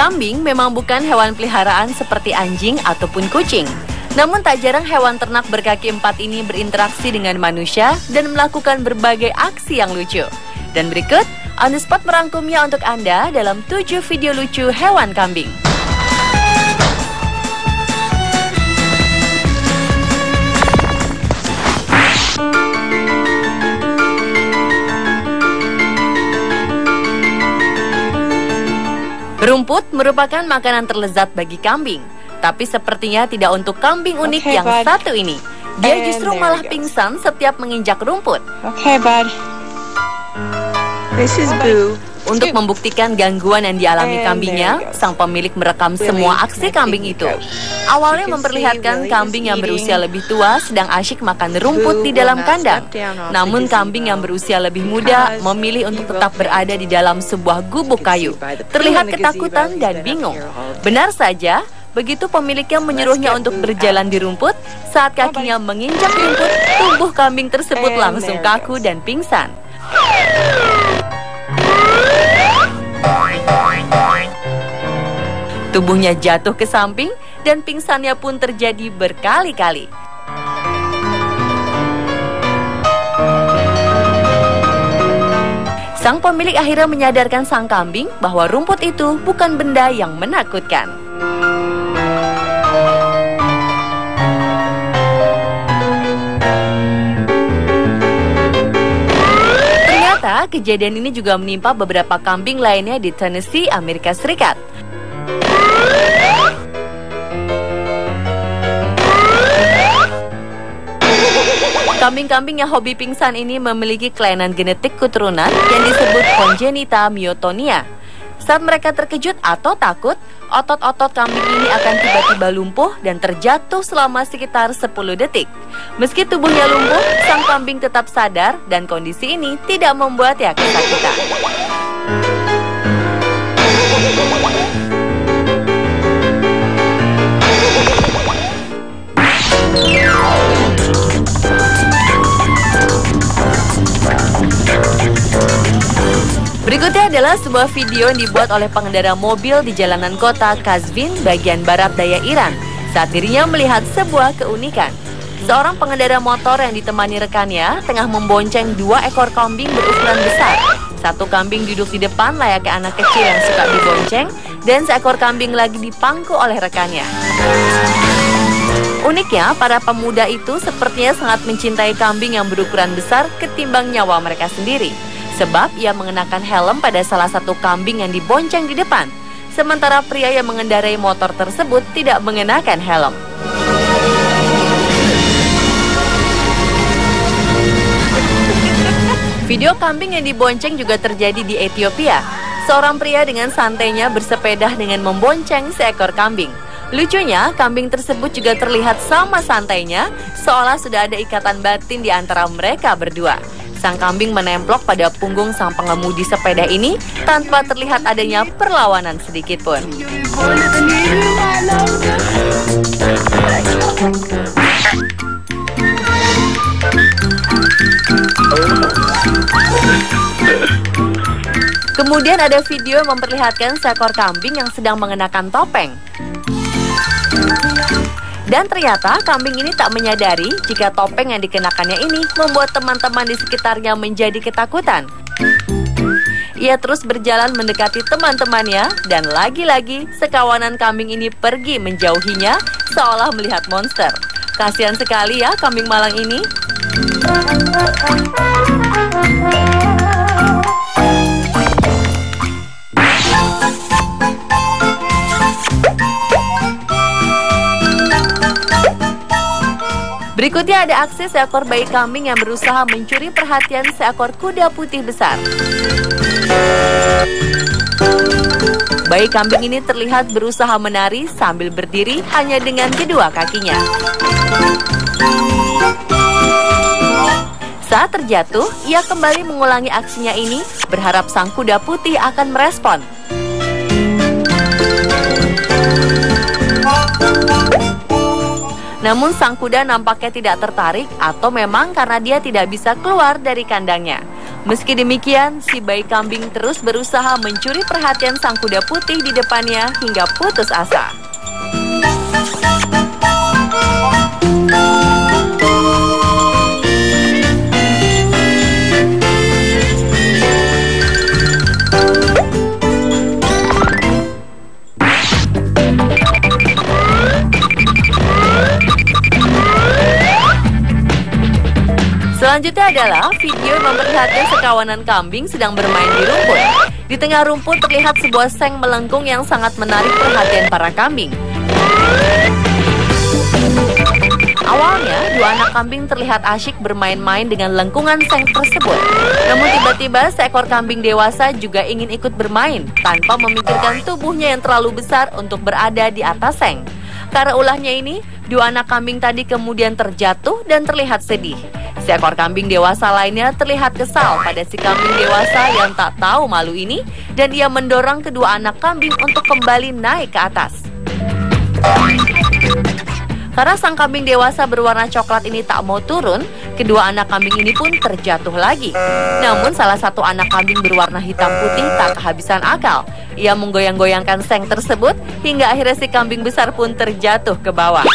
Kambing memang bukan hewan peliharaan seperti anjing ataupun kucing. Namun tak jarang hewan ternak berkaki 4 ini berinteraksi dengan manusia dan melakukan berbagai aksi yang lucu. Dan berikut, On The Spot merangkumnya untuk Anda dalam 7 video lucu hewan kambing. Rumput merupakan makanan terlezat bagi kambing, tapi sepertinya tidak untuk kambing unik yang satu ini. Dia justru malah pingsan setiap menginjak rumput. Okay, bud. This is Boo. Untuk membuktikan gangguan yang dialami kambingnya, sang pemilik merekam semua aksi kambing itu. Awalnya memperlihatkan kambing yang berusia lebih tua sedang asyik makan rumput di dalam kandang. Namun kambing yang berusia lebih muda memilih untuk tetap berada di dalam sebuah gubuk kayu. Terlihat ketakutan dan bingung. Benar saja, begitu pemiliknya menyuruhnya untuk berjalan di rumput, saat kakinya menginjak rumput, tubuh kambing tersebut langsung kaku dan pingsan. Tubuhnya jatuh ke samping dan pingsannya pun terjadi berkali-kali. Sang pemilik akhirnya menyadarkan sang kambing bahwa rumput itu bukan benda yang menakutkan. Ternyata kejadian ini juga menimpa beberapa kambing lainnya di Tennessee, Amerika Serikat. Kambing-kambing yang hobi pingsan ini memiliki kelainan genetik keturunan yang disebut kongenita myotonia. Saat mereka terkejut atau takut, otot-otot kambing ini akan tiba-tiba lumpuh dan terjatuh selama sekitar 10 detik. Meski tubuhnya lumpuh, sang kambing tetap sadar dan kondisi ini tidak membuatnya kesakitan. Berikutnya adalah sebuah video yang dibuat oleh pengendara mobil di jalanan kota Kazvin, bagian barat daya Iran, saat dirinya melihat sebuah keunikan. Seorang pengendara motor yang ditemani rekannya tengah membonceng 2 ekor kambing berukuran besar. Satu kambing duduk di depan layaknya anak kecil yang suka dibonceng, dan seekor kambing lagi dipangku oleh rekannya. Uniknya, para pemuda itu sepertinya sangat mencintai kambing yang berukuran besar ketimbang nyawa mereka sendiri. Sebab ia mengenakan helm pada salah satu kambing yang dibonceng di depan. Sementara pria yang mengendarai motor tersebut tidak mengenakan helm. Video kambing yang dibonceng juga terjadi di Ethiopia. Seorang pria dengan santainya bersepeda dengan membonceng seekor kambing. Lucunya, kambing tersebut juga terlihat sama santainya, seolah sudah ada ikatan batin di antara mereka berdua. Sang kambing menemplok pada punggung sang pengemudi sepeda ini tanpa terlihat adanya perlawanan sedikit pun. Kemudian ada video memperlihatkan seekor kambing yang sedang mengenakan topeng. Dan ternyata kambing ini tak menyadari jika topeng yang dikenakannya ini membuat teman-teman di sekitarnya menjadi ketakutan. Ia terus berjalan mendekati teman-temannya dan lagi-lagi sekawanan kambing ini pergi menjauhinya seolah melihat monster. Kasihan sekali ya kambing malang ini. Berikutnya ada aksi seekor bayi kambing yang berusaha mencuri perhatian seekor kuda putih besar. Bayi kambing ini terlihat berusaha menari sambil berdiri hanya dengan kedua kakinya. Saat terjatuh, ia kembali mengulangi aksinya ini, berharap sang kuda putih akan merespon. Namun sang kuda nampaknya tidak tertarik atau memang karena dia tidak bisa keluar dari kandangnya. Meski demikian, si bayi kambing terus berusaha mencuri perhatian sang kuda putih di depannya hingga putus asa. Selanjutnya adalah video yang memperlihatkan sekawanan kambing sedang bermain di rumput. Di tengah rumput terlihat sebuah seng melengkung yang sangat menarik perhatian para kambing. Awalnya, dua anak kambing terlihat asyik bermain-main dengan lengkungan seng tersebut. Namun tiba-tiba seekor kambing dewasa juga ingin ikut bermain tanpa memikirkan tubuhnya yang terlalu besar untuk berada di atas seng. Karena ulahnya ini, dua anak kambing tadi kemudian terjatuh dan terlihat sedih. Seekor kambing dewasa lainnya terlihat kesal pada si kambing dewasa yang tak tahu malu ini, dan ia mendorong kedua anak kambing untuk kembali naik ke atas. Karena sang kambing dewasa berwarna coklat ini tak mau turun, kedua anak kambing ini pun terjatuh lagi. Namun salah satu anak kambing berwarna hitam putih tak kehabisan akal. Ia menggoyang-goyangkan seng tersebut hingga akhirnya si kambing besar pun terjatuh ke bawah.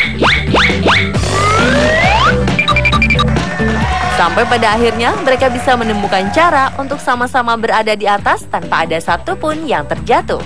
Sampai pada akhirnya mereka bisa menemukan cara untuk sama-sama berada di atas tanpa ada satupun yang terjatuh.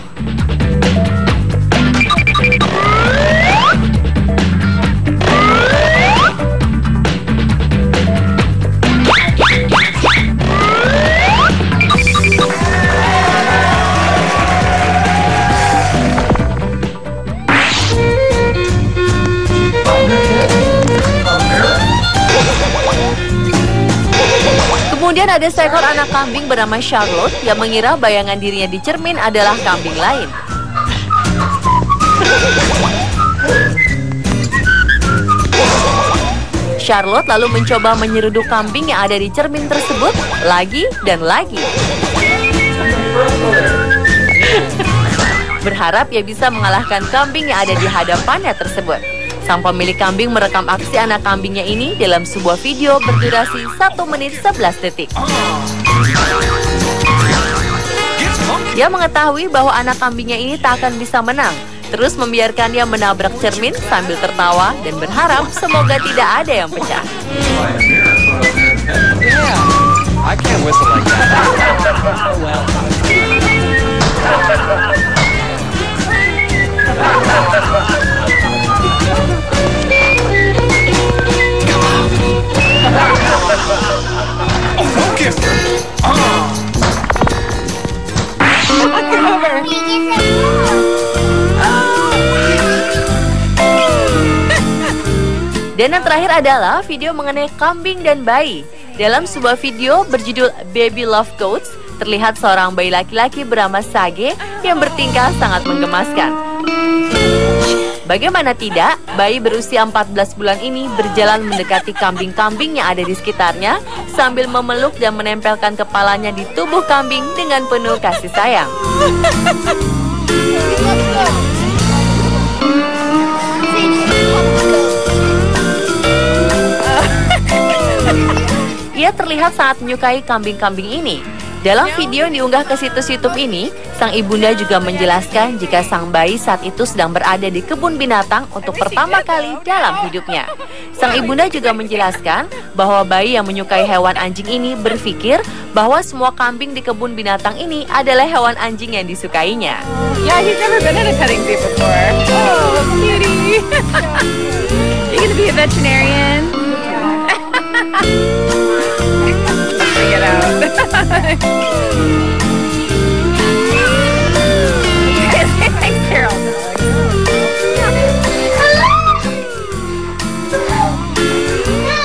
Kemudian ada seekor anak kambing bernama Charlotte yang mengira bayangan dirinya di cermin adalah kambing lain. Charlotte lalu mencoba menyeruduk kambing yang ada di cermin tersebut lagi dan lagi. Berharap ia bisa mengalahkan kambing yang ada di hadapannya tersebut. Sang pemilik kambing merekam aksi anak kambingnya ini dalam sebuah video berdurasi 1 menit 11 detik. Dia mengetahui bahwa anak kambingnya ini tak akan bisa menang, terus membiarkannya menabrak cermin sambil tertawa dan berharap semoga tidak ada yang pecah. Dan yang terakhir adalah video mengenai kambing dan bayi. Dalam sebuah video berjudul Baby Love Goats, terlihat seorang bayi laki-laki bernama Sage yang bertingkah sangat menggemaskan. Bagaimana tidak, bayi berusia 14 bulan ini berjalan mendekati kambing-kambing yang ada di sekitarnya sambil memeluk dan menempelkan kepalanya di tubuh kambing dengan penuh kasih sayang. Ia terlihat sangat menyukai kambing-kambing ini. Dalam video yang diunggah ke situs YouTube ini, sang ibunda juga menjelaskan jika sang bayi saat itu sedang berada di kebun binatang untuk pertama kali dalam hidupnya. Sang ibunda juga menjelaskan bahwa bayi yang menyukai hewan anjing ini berpikir bahwa semua kambing di kebun binatang ini adalah hewan anjing yang disukainya. Yeah, he's never been in a petting zoo before. Oh, cutie. You gonna be a veterinarian? Get out.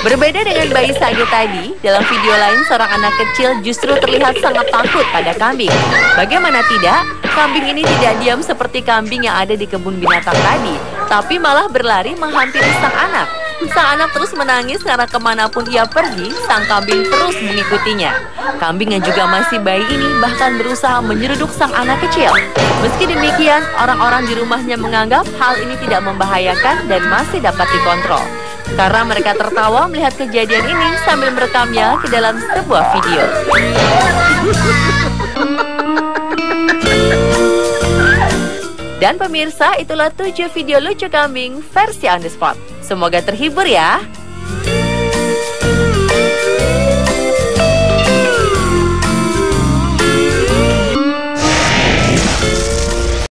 Berbeda dengan bayi Sage tadi, dalam video lain seorang anak kecil justru terlihat sangat takut pada kambing. Bagaimana tidak, kambing ini tidak diam seperti kambing yang ada di kebun binatang tadi, tapi malah berlari menghampiri sang anak. Sang anak terus menangis karena kemanapun ia pergi, sang kambing terus mengikutinya. Kambing yang juga masih bayi ini bahkan berusaha menyeruduk sang anak kecil. Meski demikian, orang-orang di rumahnya menganggap hal ini tidak membahayakan dan masih dapat dikontrol. karena mereka tertawa melihat kejadian ini sambil merekamnya ke dalam sebuah video. Dan pemirsa, itulah 7 video lucu kambing versi on the spot. Semoga terhibur ya.